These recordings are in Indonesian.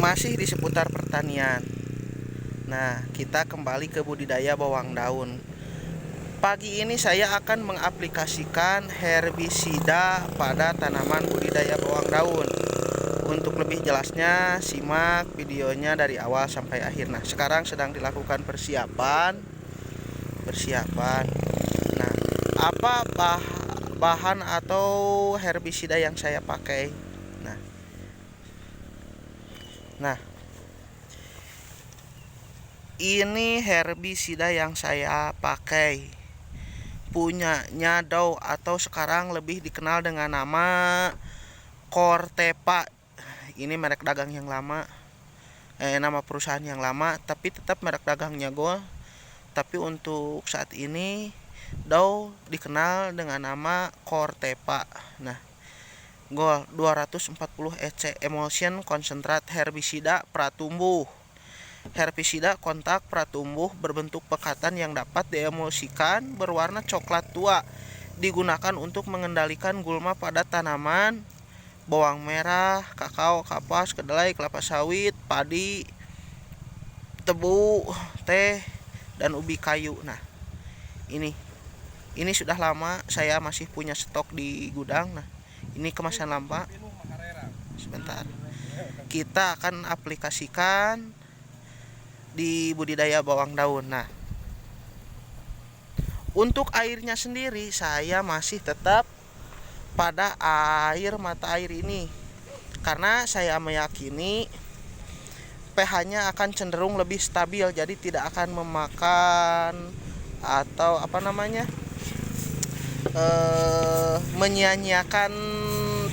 Masih di seputar pertanian. Nah, kita kembali ke budidaya bawang daun. Pagi ini saya akan mengaplikasikan herbisida pada tanaman budidaya bawang daun. Untuk lebih jelasnya, simak videonya dari awal sampai akhir. Nah, sekarang sedang dilakukan persiapan. Nah, apa bahan atau herbisida yang saya pakai? Nah, ini herbisida yang saya pakai, punyanya Dow atau sekarang lebih dikenal dengan nama Corteva. Ini merek dagang yang lama, nama perusahaan yang lama, tapi tetap merek dagangnya gue. Tapi untuk saat ini Dow dikenal dengan nama Corteva. Nah, Gold 240 EC Emulsion Concentrate Herbisida Pratumbuh. Herbisida kontak pratumbuh berbentuk pekatan yang dapat diemulsikan, berwarna coklat tua. Digunakan untuk mengendalikan gulma pada tanaman bawang merah, kakao, kapas, kedelai, kelapa sawit, padi, tebu, teh, dan ubi kayu. Nah, ini sudah lama saya masih punya stok di gudang. Nah, ini kemasan lama. Sebentar, kita akan aplikasikan di budidaya bawang daun. Nah, untuk airnya sendiri saya masih tetap pada mata air ini, karena saya meyakini pH-nya akan cenderung lebih stabil, jadi tidak akan memakan atau menyia-nyiakan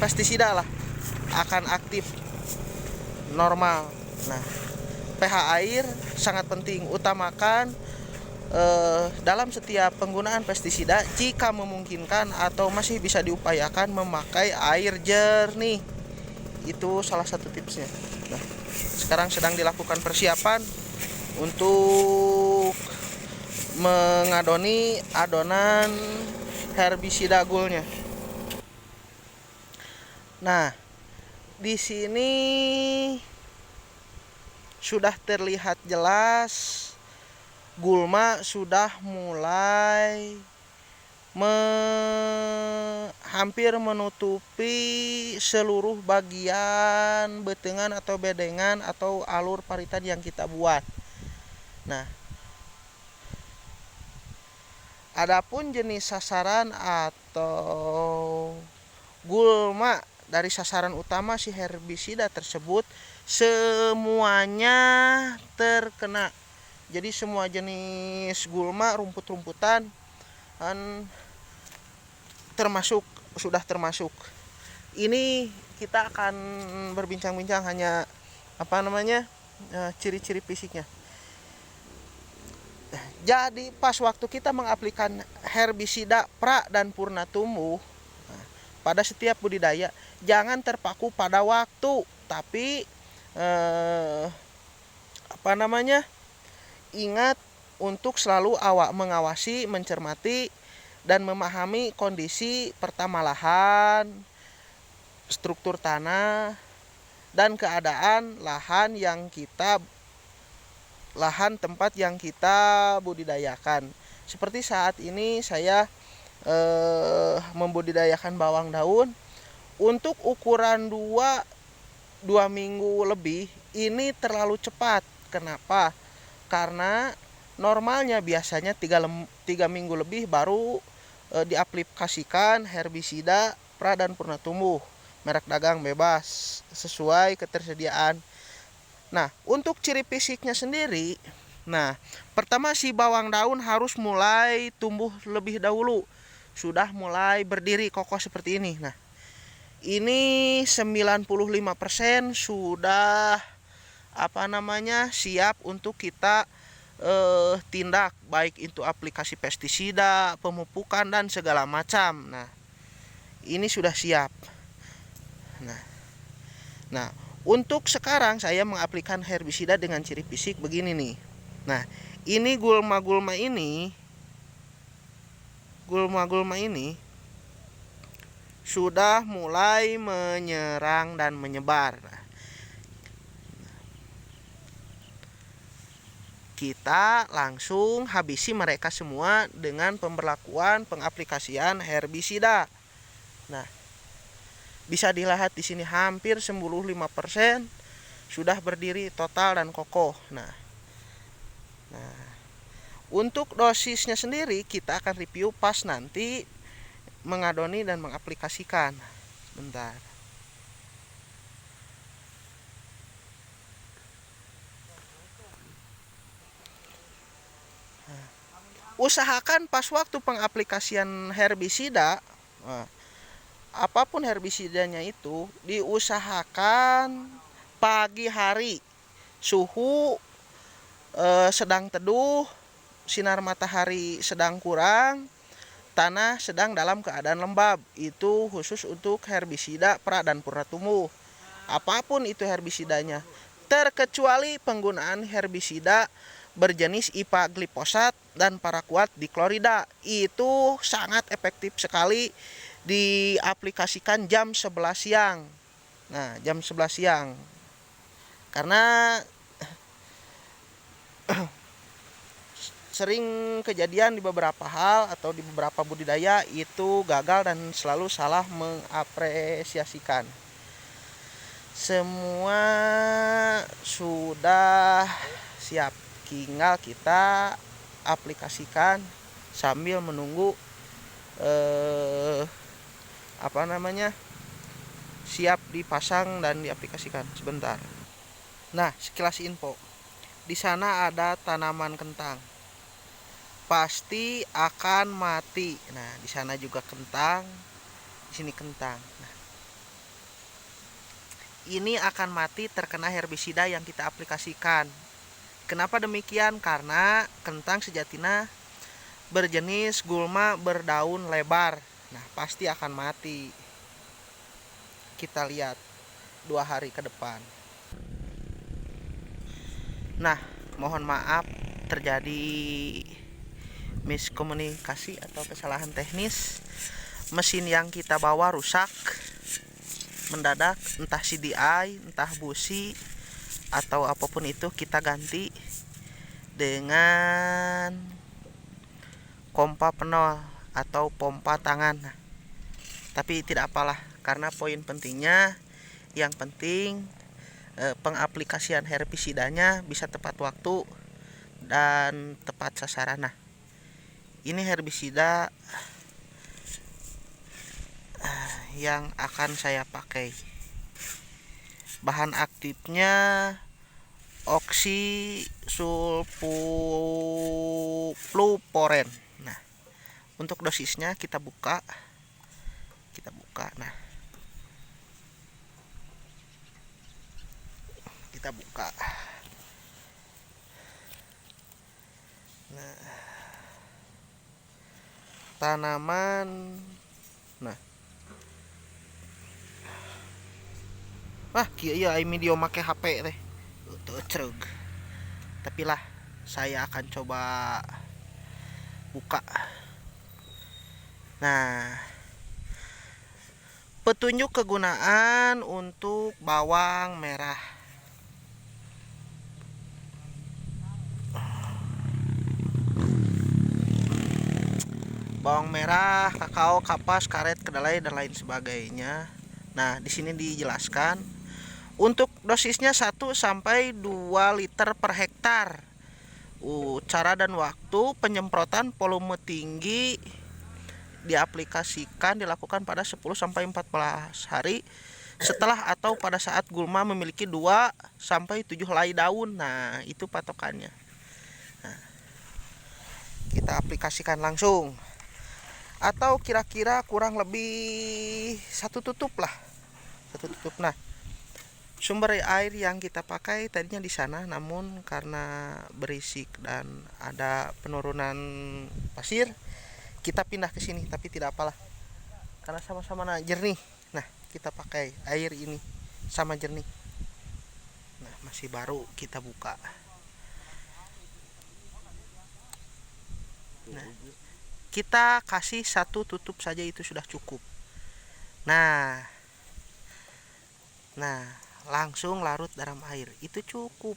pestisida lah, akan aktif normal. Nah, pH air sangat penting, utamakan dalam setiap penggunaan pestisida jika memungkinkan atau masih bisa diupayakan memakai air jernih. Itu salah satu tipsnya. Nah, sekarang sedang dilakukan persiapan untuk mengadoni adonan herbisida gulnya. Nah, di sini sudah terlihat jelas gulma sudah mulai hampir menutupi seluruh bagian betengan atau bedengan atau alur paritan yang kita buat. Nah, adapun jenis sasaran atau gulma dari sasaran utama si herbisida tersebut semuanya terkena. Jadi semua jenis gulma, rumput-rumputan sudah termasuk. Ini kita akan berbincang-bincang hanya ciri-ciri fisiknya. Jadi pas waktu kita mengaplikasikan herbisida pra dan purna tumbuh pada setiap budidaya, jangan terpaku pada waktu, tapi ingat untuk selalu mengawasi, mencermati, dan memahami kondisi pertama lahan, struktur tanah, dan keadaan lahan tempat yang kita budidayakan. Seperti saat ini saya membudidayakan bawang daun untuk ukuran 2 minggu lebih. Ini terlalu cepat. Kenapa? Karena normalnya biasanya 3 minggu lebih baru diaplikasikan herbisida pra dan purna tumbuh merek dagang bebas sesuai ketersediaan. Nah, untuk ciri fisiknya sendiri, nah, pertama si bawang daun harus mulai tumbuh lebih dahulu, sudah mulai berdiri kokoh seperti ini. Nah, ini 95% sudah siap untuk kita tindak, baik itu aplikasi pestisida, pemupukan, dan segala macam. Nah, ini sudah siap. Nah, untuk sekarang saya mengaplikasikan herbisida dengan ciri fisik begini nih. Nah, ini gulma-gulma ini sudah mulai menyerang dan menyebar. kita langsung habisi mereka semua dengan pemberlakuan pengaplikasian herbisida. Nah, bisa dilihat di sini hampir 95% sudah berdiri total dan kokoh. Nah, untuk dosisnya sendiri kita akan review pas nanti mengadoni dan mengaplikasikan. Bentar. Usahakan pas waktu pengaplikasian herbisida, apapun herbisidanya itu diusahakan pagi hari, suhu sedang teduh, sinar matahari sedang kurang, tanah sedang dalam keadaan lembab. Itu khusus untuk herbisida pra dan purna tumbuh. Apapun itu herbisidanya, terkecuali penggunaan herbisida berjenis IPA glifosat dan paraquat diklorida. Itu sangat efektif sekali diaplikasikan jam 11 siang. Nah, jam 11 siang. Karena sering kejadian di beberapa hal atau di beberapa budidaya itu gagal dan selalu salah mengapresiasikan. Semua sudah siap, tinggal kita aplikasikan sambil menunggu siap dipasang dan diaplikasikan sebentar. Nah, sekilas info. Di sana ada tanaman kentang. Pasti akan mati. Nah, di sana juga kentang, di sini kentang. Nah, ini akan mati terkena herbisida yang kita aplikasikan. Kenapa demikian? Karena kentang sejatina berjenis gulma berdaun lebar. Nah, pasti akan mati. Kita lihat 2 hari ke depan. Nah, mohon maaf terjadi miskomunikasi atau kesalahan teknis. Mesin yang kita bawa rusak mendadak, entah CDI, entah busi atau apapun itu, kita ganti dengan pompa penol atau pompa tangan. Tapi tidak apalah, karena poin pentingnya, yang penting pengaplikasian herbisidanya bisa tepat waktu dan tepat sasaran. Nah, ini herbisida yang akan saya pakai. Bahan aktifnya oksisulfluporen. Nah, untuk dosisnya kita buka. Nah, kita buka. Nah, tanaman. Nah, kieu ya video make HP teh. Tuh cerug. Tapi lah, saya akan coba buka. Nah, petunjuk kegunaan untuk bawang merah. Bawang merah, kakao, kapas, karet, kedelai dan lain sebagainya. Nah, di sini dijelaskan untuk dosisnya 1 sampai 2 liter per hektar. Cara dan waktu penyemprotan volume tinggi dilakukan pada 10 sampai 14 hari setelah atau pada saat gulma memiliki 2 sampai 7 helai daun. Nah, itu patokannya. Nah, kita aplikasikan langsung. Atau kira-kira kurang lebih 1 tutup lah. 1 tutup. Nah, sumber air yang kita pakai tadinya di sana, namun karena berisik dan ada penurunan pasir, kita pindah ke sini. Tapi tidak apalah, karena sama-sama jernih. Nah, kita pakai air ini sama jernih. Nah, masih baru, kita buka. Nah, kita kasih 1 tutup saja, itu sudah cukup. Nah, langsung larut dalam air, itu cukup.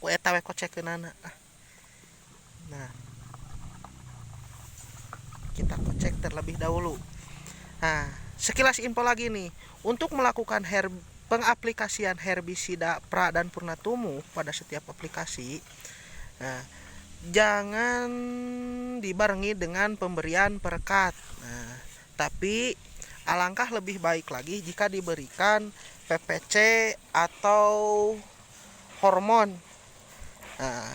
ku eta we kocekeunana. Nah, kita kocek terlebih dahulu. Nah, sekilas info lagi nih, untuk melakukan pengaplikasian herbisida pra dan purnatumu pada setiap aplikasi, nah, jangan dibarengi dengan pemberian perekat. Nah, tapi alangkah lebih baik lagi jika diberikan PPC atau hormon. Nah,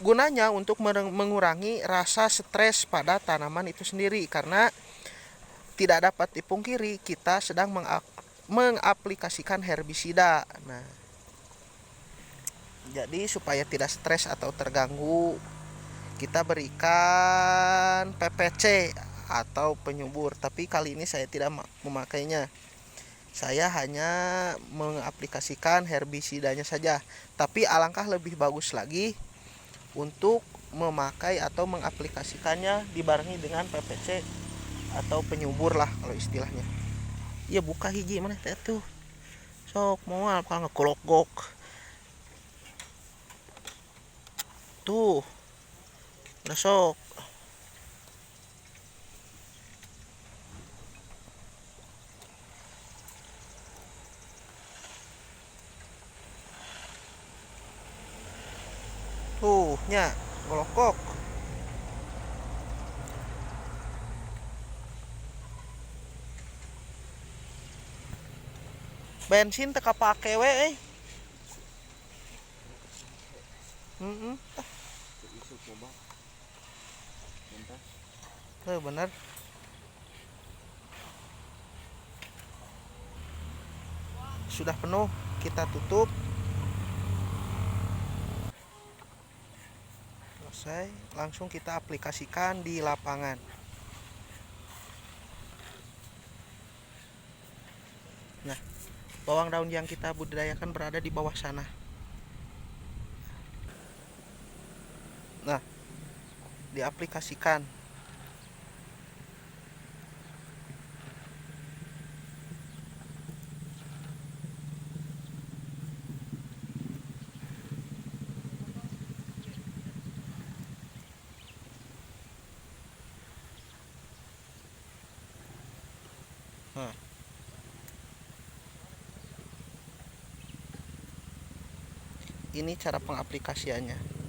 gunanya untuk mengurangi rasa stres pada tanaman itu sendiri, karena tidak dapat dipungkiri kita sedang mengaplikasikan herbisida. Nah, jadi supaya tidak stres atau terganggu, kita berikan PPC atau penyubur. Tapi kali ini saya tidak memakainya. Saya hanya mengaplikasikan herbisidanya saja. Tapi alangkah lebih bagus lagi untuk memakai atau mengaplikasikannya dibarengi dengan PPC atau penyubur lah kalau istilahnya. Ya buka hiji mana teh tuh. Sok moal ka ngekologok. Tuh. Udah sok. Tuh, nya golokok. Bensin teka pake we bener. Sudah penuh, kita tutup. Selesai, langsung kita aplikasikan di lapangan. Nah, bawang daun yang kita budidayakan berada di bawah sana. Nah, diaplikasikan. Nah, ini cara pengaplikasiannya.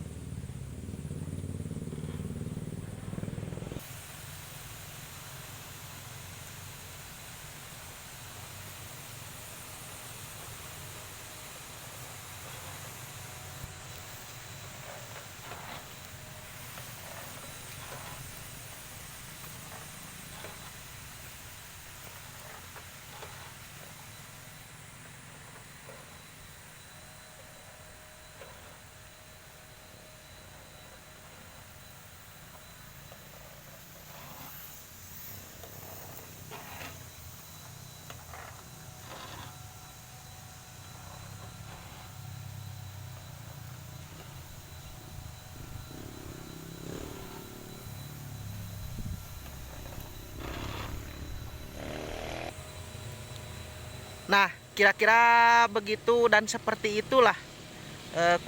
Nah, kira-kira begitu dan seperti itulah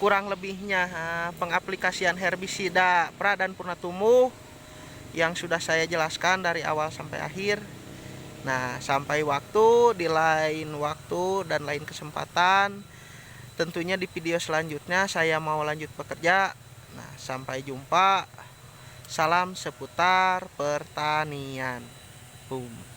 kurang lebihnya pengaplikasian herbisida pra dan purnatumu yang sudah saya jelaskan dari awal sampai akhir. Nah, sampai di lain waktu dan lain kesempatan, tentunya di video selanjutnya saya mau lanjut bekerja. Nah, sampai jumpa. Salam seputar pertanian. Boom.